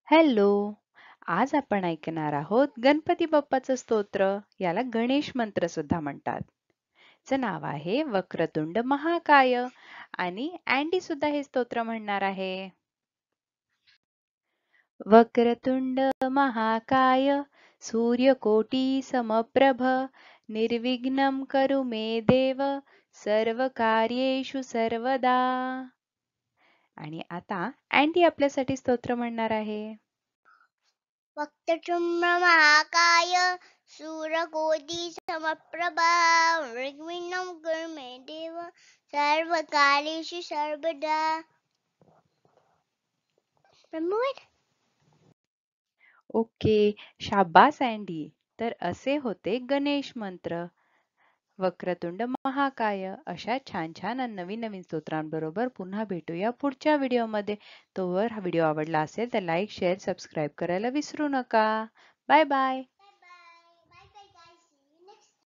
Hello. आज आपण ऐकणार आहोत गणपती बाप्पाचं स्तोत्र. याला गणेश मंत्र सुद्धा म्हणतात. चं नाव आहे वक्रतुंड महाकाय आणि अँडी सुद्धा हे स्तोत्र म्हणणार आहे. वक्रतुंड महाकाय सूर्यकोटी समप्रभ निर्विघ्नं करू मे देव सर्वकार्येषु सर्वदा. आणि आता अँडी आपल्यासाठी स्तोत्र म्हणणार आहे. वक्रतुंड महाकाय सूर्यकोटि समप्रभा निर्विघ्नं कुरु मे देव सर्वकार्येषु सर्वदा. ओके, शाबास अँडी. तर असे होते गणेश मंत्र. वक्रतुंड महाकाय अशा छान छान आणि नवीन नवीन स्तोत्रांबरोबर पुन्हा भेटूया पुढच्या व्हिडिओमध्ये. तोवर हा व्हिडिओ आवडला असेल तर लाईक शेअर सबस्क्राईब करायला विसरू नका. Bye bye.